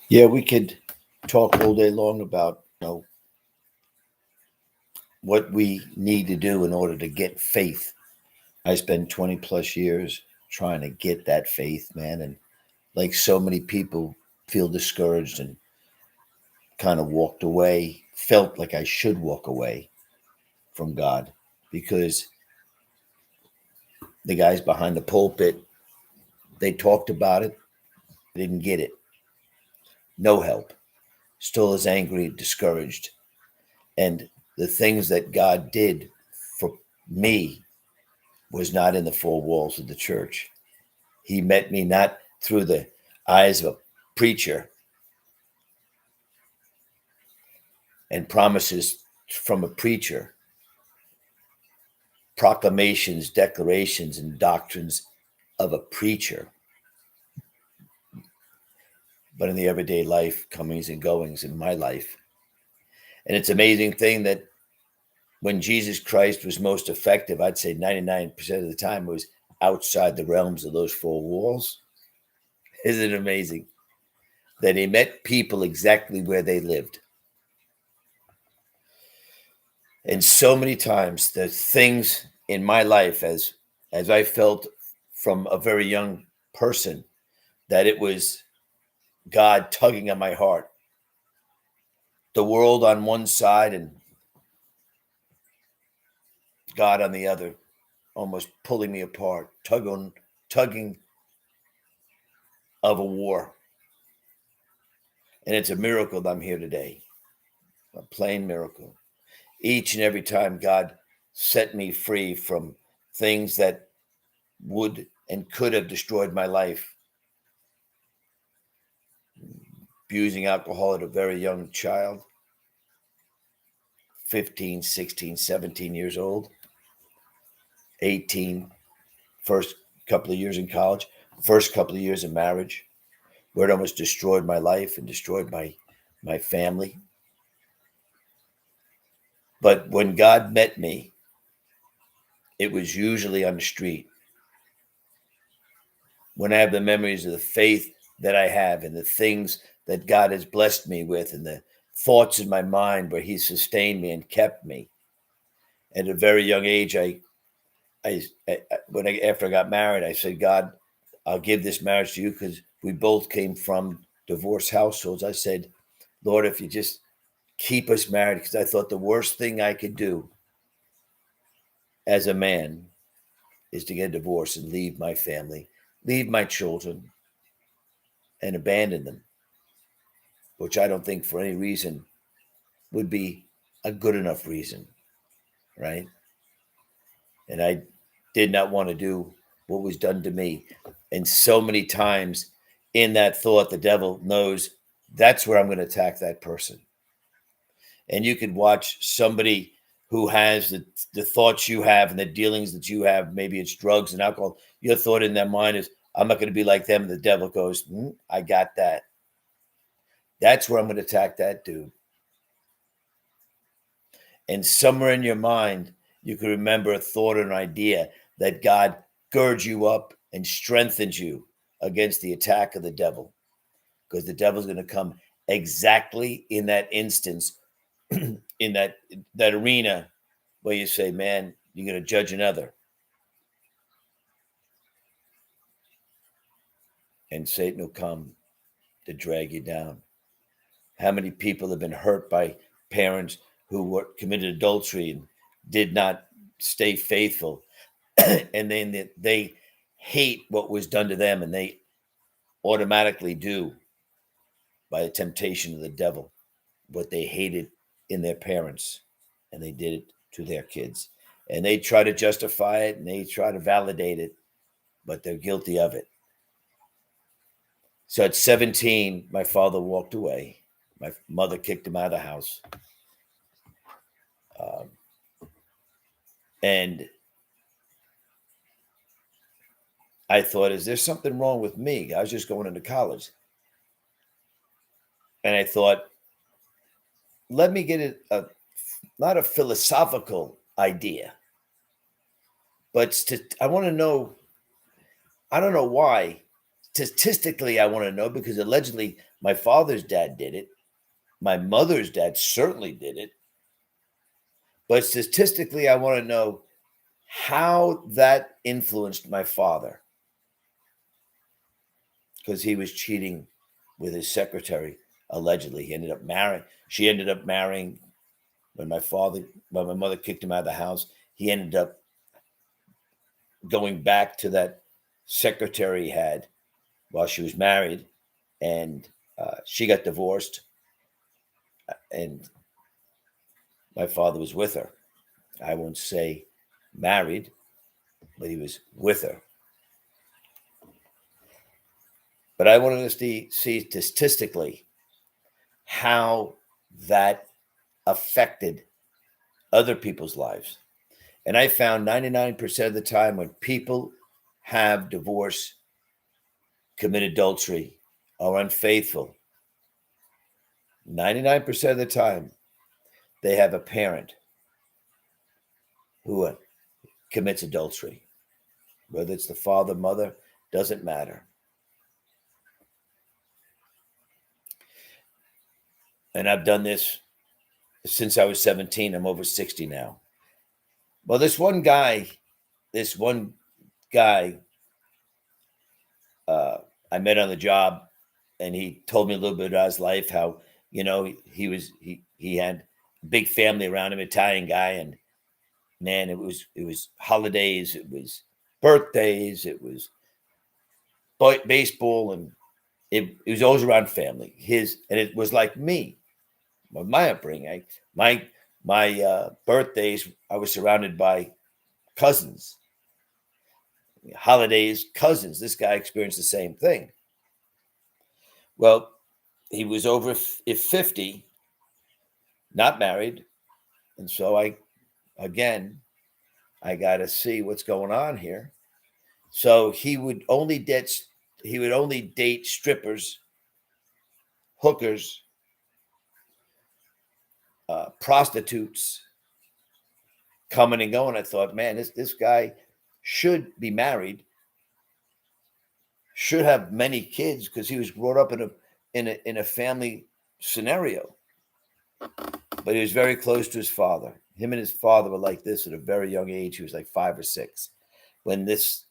Yeah, we could talk all day long about what we need to do in order to get faith. I spent 20 plus years trying to get that faith, man, and like so many people feel discouraged and kind of walked away, felt like I should walk away from God because the guys behind the pulpit, they talked about it, didn't get it. No help. Still as angry, discouraged. And the things that God did for me was not in the four walls of the church. He met me not through the eyes of a preacher and promises from a preacher, proclamations, declarations, and doctrines of a preacher, but in the everyday life, comings and goings in my life. And it's an amazing thing that when Jesus Christ was most effective, I'd say 99% of the time was outside the realms of those four walls. Isn't it amazing that he met people exactly where they lived? And so many times the things in my life as I felt from a very young person that it was God tugging at my heart. The world on one side and God on the other, almost pulling me apart, tugging of a war. And it's a miracle that I'm here today. A plain miracle. Each and every time God set me free from things that would and could have destroyed my life. Abusing alcohol at a very young child, 15, 16, 17 years old, 18, first couple of years in college, first couple of years in marriage, where it almost destroyed my life and destroyed my family. But when God met me, it was usually on the street. When I have the memories of the faith that I have and the things that God has blessed me with and the thoughts in my mind where he sustained me and kept me. At a very young age, after I got married, I said, God, I'll give this marriage to you because we both came from divorced households. I said, Lord, if you just keep us married, because I thought the worst thing I could do as a man is to get a divorce and leave my family, leave my children, and abandon them, which I don't think for any reason would be a good enough reason, right? And I did not want to do what was done to me. And so many times in that thought, the devil knows that's where I'm going to attack that person. And you could watch somebody who has the thoughts you have and the dealings that you have, maybe it's drugs and alcohol, your thought in their mind is, I'm not going to be like them. And the devil goes, I got that. That's where I'm going to attack that dude. And somewhere in your mind, you can remember a thought or an idea that God girds you up and strengthens you against the attack of the devil. Because the devil's going to come exactly in that instance, in that arena where you say, man, you're going to judge another. And Satan will come to drag you down. How many people have been hurt by parents who committed adultery and did not stay faithful? And then they hate what was done to them, and they automatically do, by the temptation of the devil, what they hated in their parents, and they did it to their kids. And they try to justify it and they try to validate it, but they're guilty of it. So at 17, my father walked away. My mother kicked him out of the house. And I thought, is there something wrong with me? I was just going into college. And I thought, let me get not a philosophical idea, but I want to know, I don't know why statistically, I want to know because allegedly my father's dad did it. My mother's dad certainly did it. But statistically, I want to know how that influenced my father because he was cheating with his secretary. Allegedly, she ended up marrying when my mother kicked him out of the house. He ended up going back to that secretary he had while she was married, and she got divorced, and my father was with her. I won't say married, but he was with her. But I wanted to see statistically how that affected other people's lives. And I found 99% of the time when people have divorce, commit adultery, are unfaithful, 99% of the time, they have a parent who commits adultery. Whether it's the father, mother, doesn't matter. And I've done this since I was 17. I'm over 60 now. Well, this one guy I met on the job, and he told me a little bit about his life, how, he had a big family around him, Italian guy, and man, it was holidays, it was birthdays, it was baseball, and it was always around family. And it was like me, my upbringing. My birthdays, I was surrounded by cousins. Holidays, cousins. This guy experienced the same thing. Well, he was over 50, not married, and so I got to see what's going on here. So he would only date strippers, hookers, prostitutes, coming and going. I thought, man, this guy should be married, should have many kids because he was brought up in a family scenario. But he was very close to his father. Him and his father were like this at a very young age. He was like 5 or 6 when this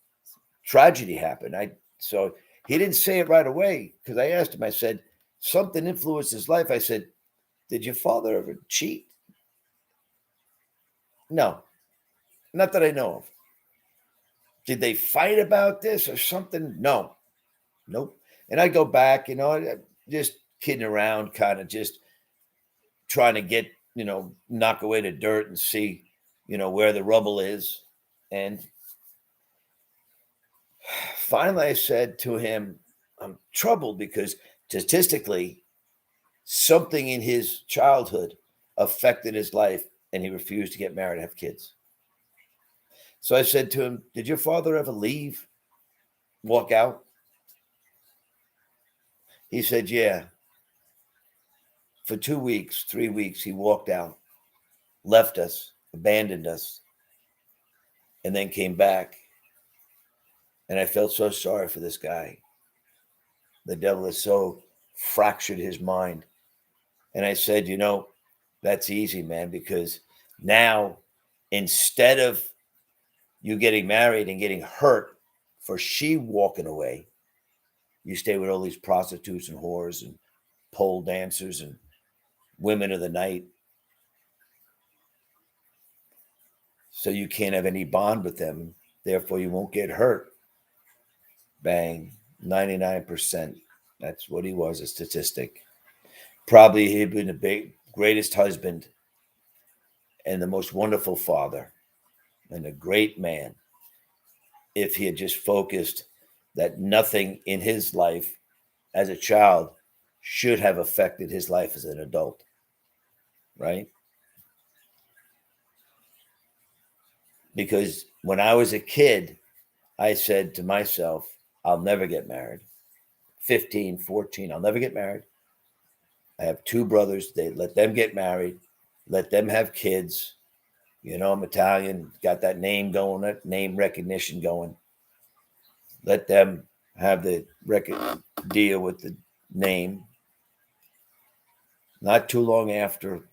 tragedy happened. So he didn't say it right away because I asked him. I said, something influenced his life. I said, did your father ever cheat? No, not that I know of. Did they fight about this or something? No, nope. And I go back, just kidding around, kind of just trying to get, knock away the dirt and see, where the rubble is. And finally I said to him, I'm troubled because statistically something in his childhood affected his life and he refused to get married and have kids. So I said to him, did your father ever leave, walk out? He said, yeah. For 2 weeks, 3 weeks, he walked out, left us, abandoned us, and then came back. And I felt so sorry for this guy. The devil has so fractured his mind. And I said, that's easy, man, because now instead of you getting married and getting hurt for she walking away, you stay with all these prostitutes and whores and pole dancers and women of the night. So you can't have any bond with them. Therefore, you won't get hurt. Bang, 99%. That's what he was, a statistic. Probably he'd been the greatest husband and the most wonderful father and a great man if he had just focused that nothing in his life as a child should have affected his life as an adult, right? Because when I was a kid, I said to myself, I'll never get married. 15, 14, I'll never get married. I have 2 brothers. They let them get married, let them have kids. I'm Italian, got that name going, that name recognition going. Let them have the record deal with the name. Not too long after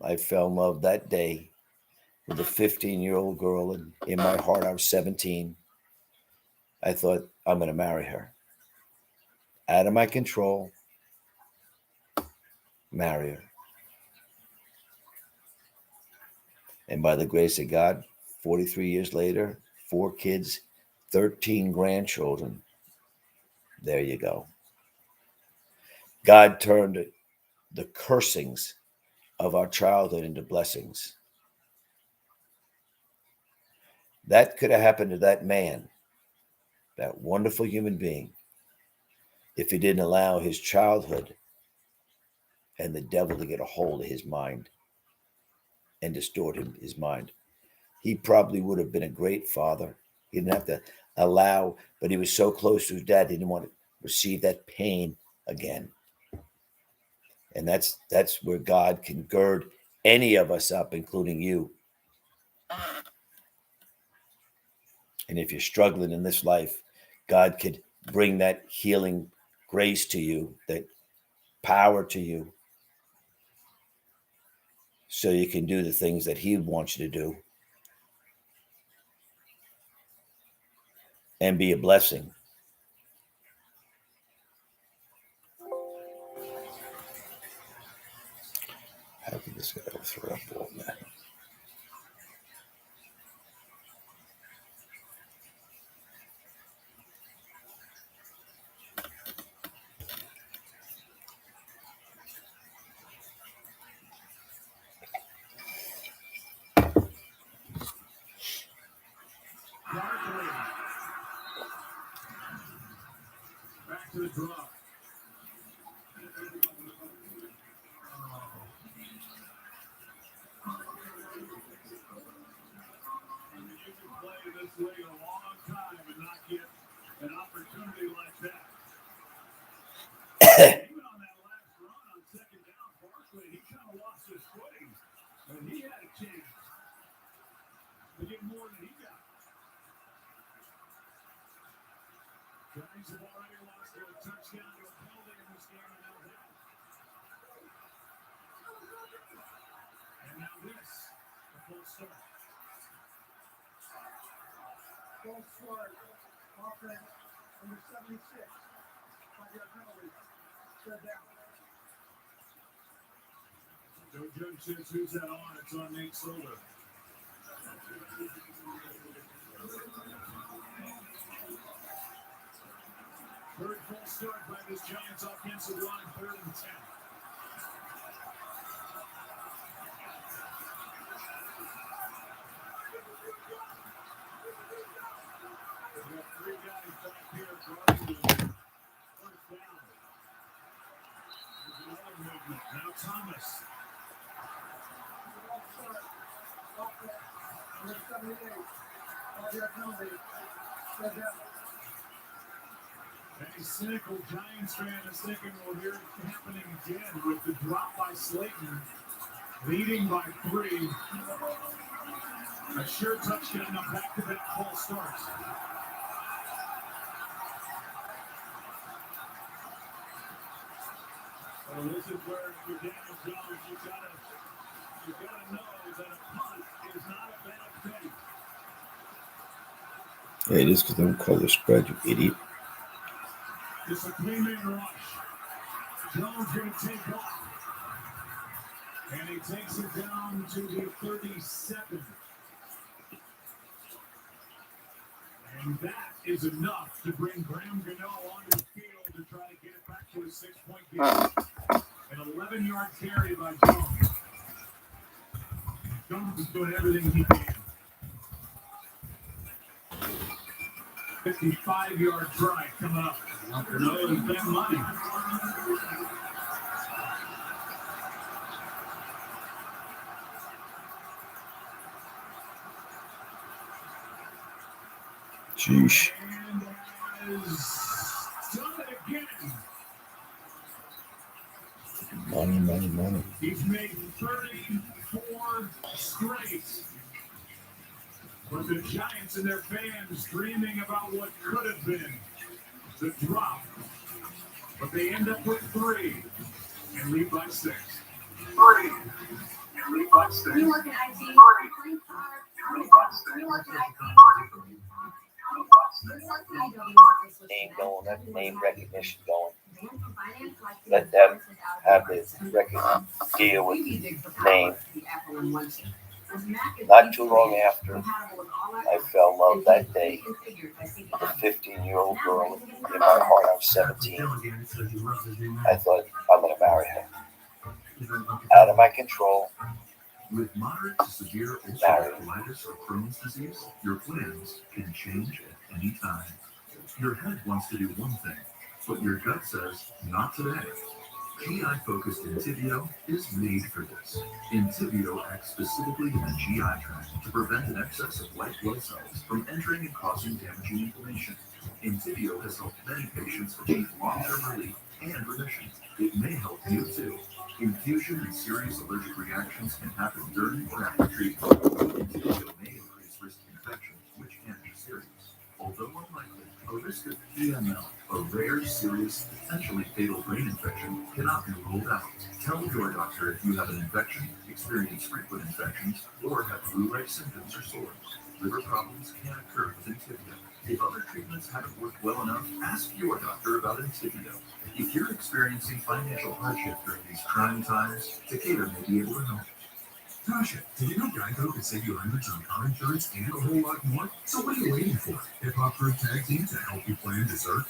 I fell in love that day with a 15-year-old girl, and in my heart I was 17. I thought, I'm going to marry her. Out of my control, marry her. And by the grace of God, 43 years later, 4 kids, 13 grandchildren. There you go. God turned the cursings of our childhood into blessings. That could have happened to that man, that wonderful human being, if he didn't allow his childhood and the devil to get a hold of his mind and distort his mind. He probably would have been a great father. He didn't have to allow, but he was so close to his dad, he didn't want to receive that pain again. And that's where God can gird any of us up, including you. And if you're struggling in this life, God could bring that healing grace to you, that power to you, so you can do the things that he wants you to do and be a blessing. How can this guy throw up all that? Back to the draw. You can play this league a long time and not get an opportunity like that. Even on that last run on second down, Barkley, he kind of lost his footing, and he had a chance to get more than he got. Giants have already lost their touchdown to a penalty in this game, and now that. And now this, a full start. Full start, offense, number 76, 5-yard penalty, third down. Joe Judge says, who's that on? It's on Nate Solder. Third full start by this Giants offensive line, 3rd and 10. We have 3 guys back here guarding the first down. There's another movement. Now Thomas. Number 78, 5-yard penalty, third down. A cynical Giants fan is thinking, well, here's it happening again with the drop by Slayton, leading by 3. A sure touchdown on back-to-back full starts. Well, this is where for Daniel Jones, you gotta know that a punt is not a bad thing. Yeah, it is because they don't call the spread, you idiot. It's a 3-man rush. Jones going to take off. And he takes it down to the 37. And that is enough to bring Graham Gano onto the field to try to get it back to a 6-point game. An 11-yard carry by Jones. Jones is doing everything he can. 55-yard try coming up. Gano has been money. Sheesh. And has done it again. Money. He's made 34 straight. But the Giants and their fans dreaming about what could have been. The drop. But they end up with 3 and lead by 6. 3 and lead by 6. You work at IT. You work at Name going, that name recognition going. Let them have the deal with name. Not too long after I fell in love that day, a 15-year-old girl, in my heart I'm 17. I thought, I'm going to marry her. Out of my control. With moderate to severe ulcerative colitis or Crohn's disease, your plans can change at any time. Your head wants to do one thing, but your gut says, not today. GI-focused Entyvio is made for this. Entyvio acts specifically in the GI tract to prevent an excess of white blood cells from entering and causing damaging inflammation. Entyvio has helped many patients achieve long-term relief and remission. It may help you too. Infusion and serious allergic reactions can happen during or after treatment. Entyvio may increase risk of infection, which can be serious. Although unlikely, a risk of PML, a rare, serious, potentially fatal brain infection, cannot be ruled out. Tell your doctor if you have an infection, experience frequent infections, or have flu-like symptoms or sores. Liver problems can occur with Entyvio. If other treatments haven't worked well enough, ask your doctor about Entyvio. If you're experiencing financial hardship during these trying times, Takeda may be able to help. Tasha, did you know Geico can save you hundreds on car insurance and a whole lot more? So what are you waiting for? Hip Hop Group Tag Team to help you plan dessert?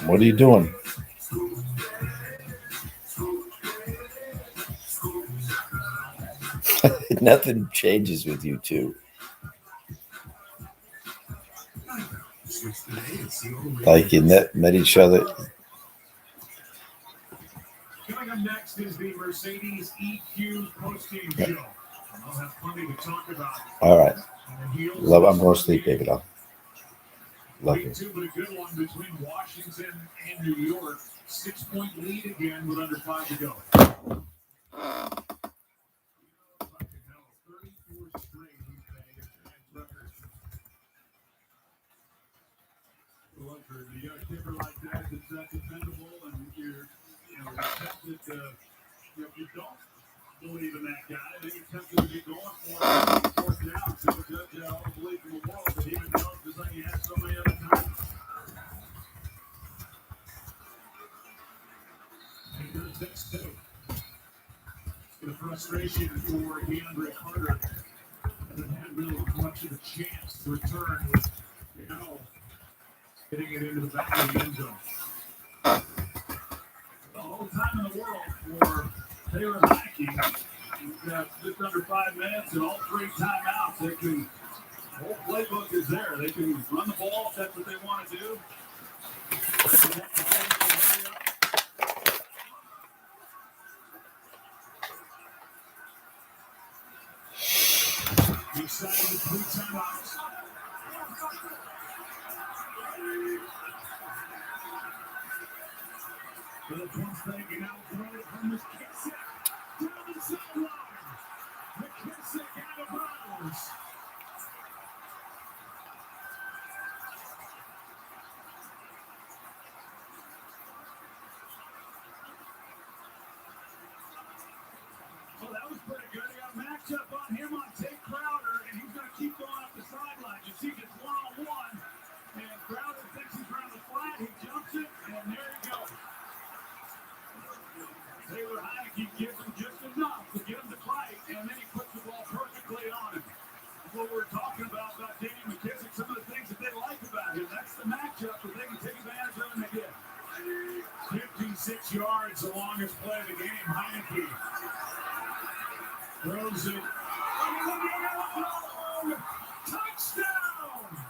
What are you doing? Nothing changes with you two. Like you met each other. Coming up next is the Mercedes EQ post-game show. I'll have plenty to talk about. All right. Love. I'm going to sleep, baby. Love you. But a good one between Washington and New York. 6-point lead again with under 5 to go. 34 straight. You got a kicker like that that's that dependable, and you're tempted to, if you don't believe in that guy, then you're tempted to get going for it. Fourth down, so judge all the belief in the world, but even though it's like he has so many other times. And there's this too. The frustration for DeAndre Carter hasn't had really much of a chance to return with, getting it into the back of the end zone. The whole time in the world for Taylor Heinicke. He's got just under 5 minutes and all 3 timeouts. The whole playbook is there. They can run the ball if that's what they want to do. He signed the 3 timeouts. Phillips taking out, throw it from his Kissick down the sideline. McKissick out of bounds. Well, that was pretty good. He got a matchup on him on Tate Crowder, and he's going to keep going up the sideline. You see, just one-on-one, and Crowder thinks he's around the flat. He jumps it, and there he goes. Taylor Heinicke gives him just enough to get him to fight, and then he puts the ball perfectly on him. That's what we're talking about Danny McKissick, some of the things that they like about him. That's the matchup that they can take advantage of, and they did. 56 yards, the longest play of the game. Heinicke throws it. Touchdown!